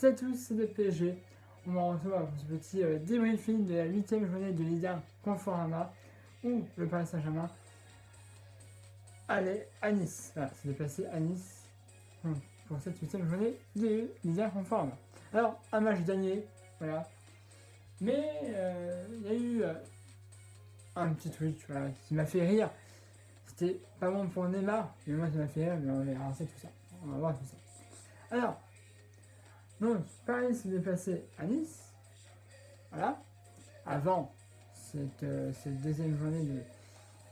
Salut à tous, c'est le PSG. On va retrouver pour ce petit débriefing de la 8e journée de Ligue 1 Conforama où le Paris Saint-Germain allait à Nice. Voilà, s'est déplacé à Nice pour cette 8e journée de Ligue 1 Conforama. Alors, un match gagné, voilà. Mais il y a eu un petit truc voilà, qui m'a fait rire. C'était pas bon pour Neymar, mais moi ça m'a fait rire, mais on va relancer tout ça. On va voir tout ça. Alors, donc, Paris s'est déplacé à Nice, voilà, avant cette deuxième journée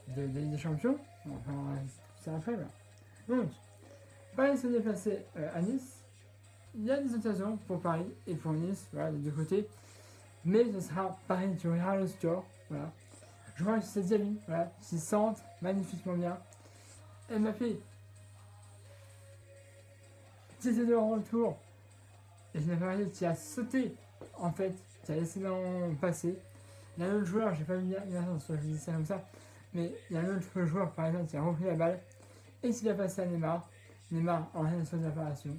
de Ligue des Champions. Enfin, c'est après, là. Donc, Paris s'est déplacé à Nice. Il y a des occasions pour Paris et pour Nice, voilà, des deux côtés. Mais ce sera Paris qui ouvrira le score, voilà. Je vois que c'est Diaby, voilà, qui centre magnifiquement bien. Mbappé, qui était de retour. Et je n'ai pas qui a sauté, en fait, qui a laissé l'en passer. Il y a un autre joueur, j'ai pas vu bien, je dis ça comme ça, mais il y a un autre joueur, par exemple, qui a repris la balle et qui a passé à Neymar. Neymar en rien de son apparition.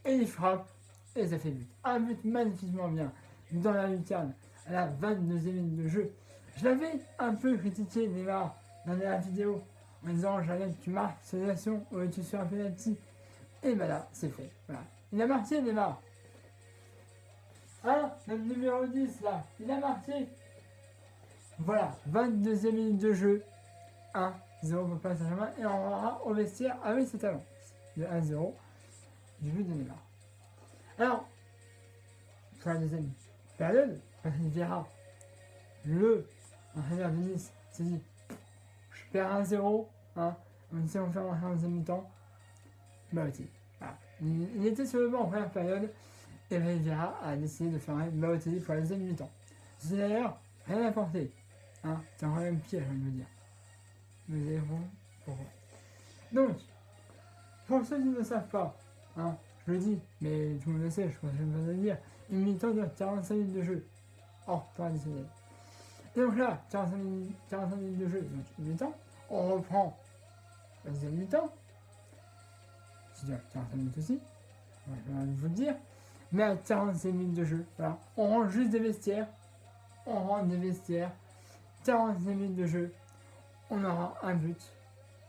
Et il frappe, et ça fait but. Un but magnifiquement bien, dans la lucarne, à la 22e minute de jeu. Je l'avais un peu critiqué, Neymar, dans la vidéo, en disant, j'arrive, tu marques cette action, ou tu fais un penalty. Et ben là, c'est fait. Voilà. Il a marqué, Neymar. Ah, notre numéro 10 là, il a marqué. Voilà, 22e minute de jeu. 1-0 pour Paris Saint-Germain. Et on aura au vestiaire avec cette avance de 1-0 du but de Neymar. Alors, pour la deuxième période, Patrick Vieira, le entraîneur de Nice, s'est dit je perds 1-0, on essaie de faire en deuxième mi-temps. Bah ok. Voilà. Il était sur le banc en première période. Et Vieira a décidé de faire un Balotelli pour la deuxième mi-temps. C'est d'ailleurs rien apporté. C'est encore même pire, je viens de me dire. Vous allez voir pourquoi. Donc, pour ceux qui ne le savent pas, je le dis, mais tout le monde le sait, je pense que je ne vais pas le dire, une mi-temps dure 45 minutes de jeu. Temps additionnel. Et donc là, 45 minutes de jeu, donc une mi-temps, on reprend la deuxième mi-temps, qui dure 45 minutes aussi, je vais vous le dire. Mais à 45 minutes de jeu, voilà. On rentre juste des vestiaires. 45 minutes de jeu. On aura un but.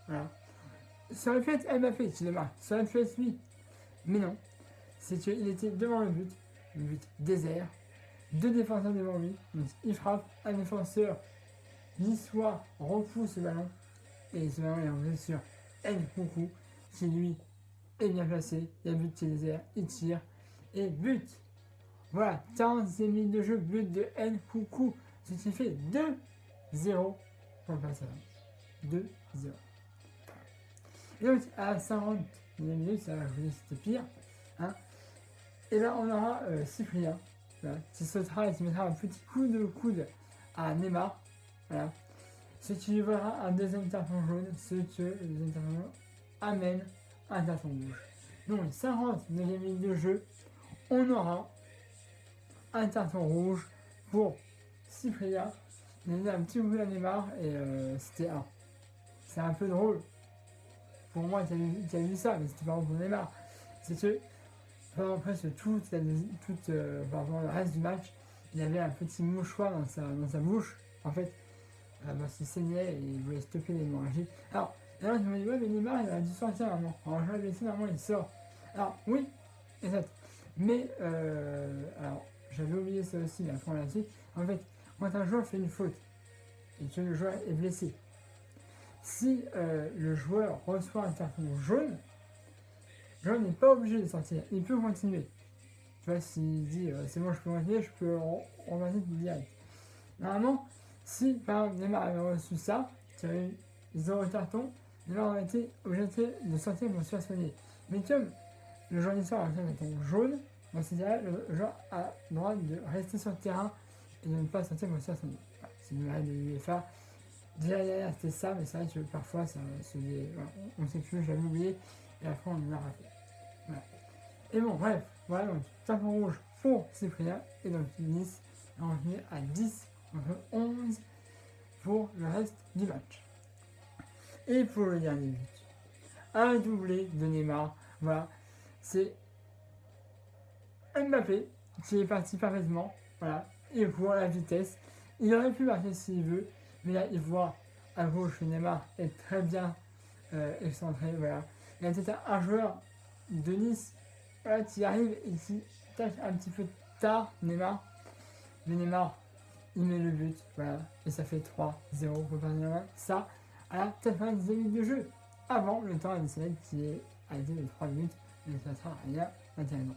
Voilà. Ça aurait pu être Mbappé qui le marque. Ça aurait pu être lui. Mais non. C'est qu'il était devant le but désert. Deux défenseurs devant lui. Donc il frappe. Un défenseur niçois repousse le ballon. Et ce ballon est envoyé sur Nkunku qui lui est bien placé. Il y a but qui est désert. Il tire. Et but. Voilà, 46 minutes de jeu, but de Nkunku, ce qui fait 2-0 pour le passage. 2-0. Et donc, à la 50e minute, ça va jouer, c'était pire. Et là, on aura Cyprien, voilà, qui sautera et qui mettra un petit coup de coude à Neymar. Voilà. Ce qui lui vaudra un deuxième carton jaune, ce que le deuxième carton jaune amène un carton rouge. Donc, 59e minute de jeu, on aura un carton rouge pour Cyprien. Il a mis un petit coup à Neymar et c'était un. C'est un peu drôle pour moi qui a vu ça, mais c'était pas pour Neymar. C'est que pendant presque tout le reste du match, il avait un petit mouchoir dans sa bouche. En fait, parce qu'il saignait et il voulait stopper l'hémorragie. Alors, là, je me dis, ouais, mais Neymar, il a dû sortir normalement. Alors, je l'ai blessé, normalement, il sort. Alors, oui, exact. Mais, alors, j'avais oublié ça aussi, mais après on l'a dit. En fait, quand un joueur fait une faute et que le joueur est blessé, si le joueur reçoit un carton jaune, le joueur n'est pas obligé de sortir. Il peut continuer. Tu vois, s'il dit c'est bon, je peux continuer, je peux relancer direct. Normalement, si par exemple Neymar avait reçu ça, qui avait eu 0 carton, Neymar aurait été obligé de sortir pour se faire soigner. Mais comme le joueur d'histoire a un carton jaune, dans ces cas-là, le joueur a le droit de rester sur le terrain et de ne pas sortir pour se faire soigner. Voilà, c'est une règle de l'UEFA. Déjà hier c'était ça, mais c'est vrai que parfois ça se dit, voilà, on ne sait plus, j'avais oublié, et après on l'a raté. Voilà. Et bon, bref, voilà, donc carton rouge pour Cyprien, et donc Nice est revenu à 10 contre 11 pour le reste du match. Et pour le dernier but, un doublé de Neymar, voilà, c'est Mbappé, qui est parti parfaitement, voilà, il voit la vitesse, il aurait pu marquer s'il veut, mais là il voit à gauche que Neymar est très bien excentré, voilà. Il y a peut-être un joueur de Nice voilà, qui arrive et qui tâche un petit peu tard Neymar, mais Neymar il met le but, voilà, et ça fait 3-0 pour Paris Saint-Germain. Ça, à la 90e minute de jeu, avant le temps additionnel qui est arrêté de 3 minutes, mais ça sera rien d'intéressant.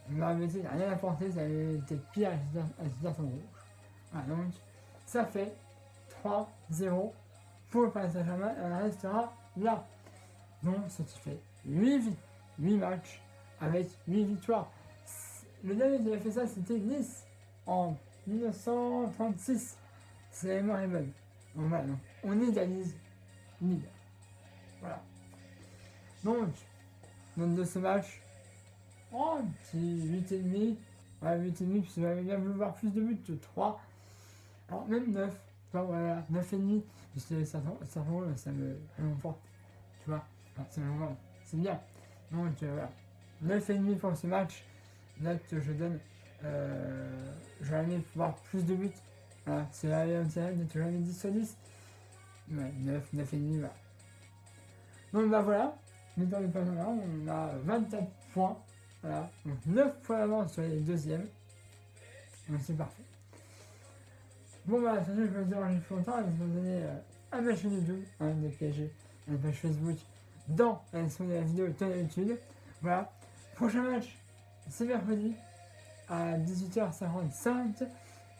Voilà. Le Marseille n'a rien apporté, ça avait été pire à situation rouge. Voilà, donc ça fait 3-0 pour le Paris Saint-Germain et on en restera là. Donc ce qui fait 8 matchs avec 8 victoires. Le dernier qui a fait ça, c'était Nice en 1936. C'est la mémoire est bonne. Donc voilà, donc, on égalise leader. Voilà. Donc, de ce match, oh, un petit 8,5. Ouais, 8,5, parce que j'avais bien voulu voir plus de buts que 3. Alors, même 9. Enfin, voilà, 9,5. Parce que ça me conforte. Tu vois, enfin, c'est bien. Donc, voilà. 9,5 pour ce match. Note que je donne. J'aurais aimé voir plus de buts. Voilà, c'est la intérêt d'être jamais 10 sur 10. Ouais, 9, 9,5, voilà. Donc bah voilà, mais dans le panorama, on a 24 points. Voilà, donc 9 points d'avance sur les deuxièmes. Donc c'est parfait. Bon bah, ça je vais vous déranger plus longtemps, je vais vous donner un match YouTube, de PSG, une page Facebook, dans la description de la vidéo comme d'habitude. Voilà, prochain match, c'est mercredi à 18h55.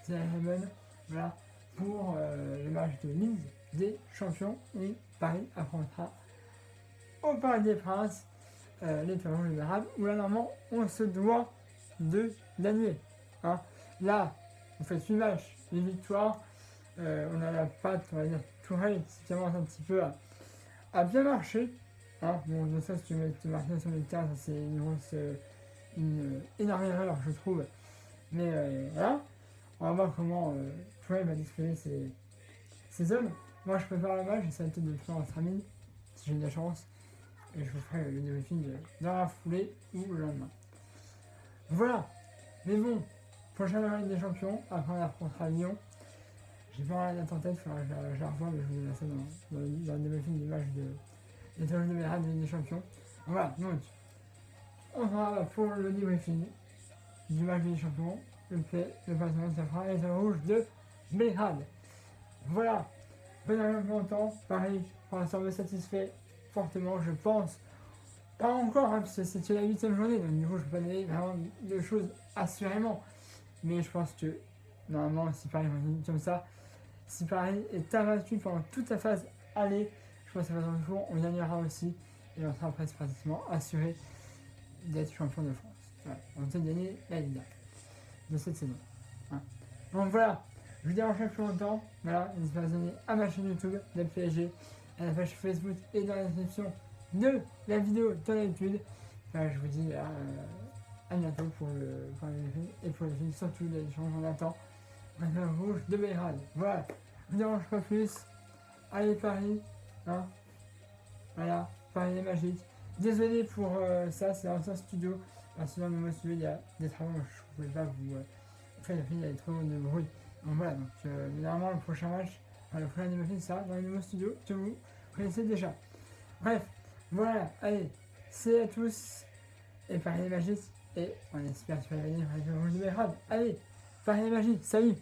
C'est la bonne, voilà, pour le match de Ligue des Champions et Paris affrontera au Parc des Princes les Tours générales où là normalement on se doit de gagner. Hein. Là, on fait 8 matchs, 8 victoires, on a la patte, on va dire, Tourelle qui commence un petit peu à bien marcher. Hein. Bon, de ça, si tu mets marqué sur le terrain, ça c'est une énorme erreur, je trouve. Mais voilà. On va voir comment Tourelle va disposer ses hommes. Moi, je prépare le match, j'essaie peut-être de le faire en 5 minutes, si j'ai de la chance. Et je vous ferai le débriefing dans la foulée ou le lendemain. Voilà. Mais bon, prochain match des champions, après on affrontera Lyon. J'ai pas rien en tête, je la revois, mais je vous donne ça dans le débriefing du match des Tours de Belgrade de Ligue des Champions. Voilà, donc, on sera pour le débriefing du match des champions. Le passement, ça fera les Tours rouges de Belgrade. Voilà. Bon longtemps, pareil, pour l'instant me satisfait fortement, je pense. Pas encore, hein, parce que c'est la 8e journée, donc du coup je peux pas donner vraiment de choses assurément. Mais je pense que normalement, si Paris continue comme ça, si Paris est invaincu pendant toute la phase aller, je pense que la phase retour, on gagnera aussi et on sera presque pratiquement assuré d'être champion de France. Voilà, on peut gagner la Ligue de cette saison. Hein. Donc voilà. Je vous dérange plus longtemps, voilà, n'hésitez pas à vous abonner à ma chaîne YouTube de PSG, à la page Facebook et dans la description de la vidéo dans l'habitude. Voilà, je vous dis à bientôt pour le film et pour le film, surtout les changements d'attente. Maintenant rouge de Belgrade. Voilà, je vous dérange pas plus. Allez Paris, hein. Voilà, Paris est magique. Désolé pour ça, c'est l'ancien studio. Parce que dans le nouveau studio, il y a des travaux, je ne pouvais pas vous faire le film, il y avait trop de bruit. Donc voilà, donc normalement le prochain match, le prochain niveau film sera dans le nouveau studio que vous connaissez déjà. Bref, voilà, allez, c'est à tous, et Paris est magique, et on espère que tu vas gagner avec le rouge de Belgrade. Allez, Paris est magique, salut!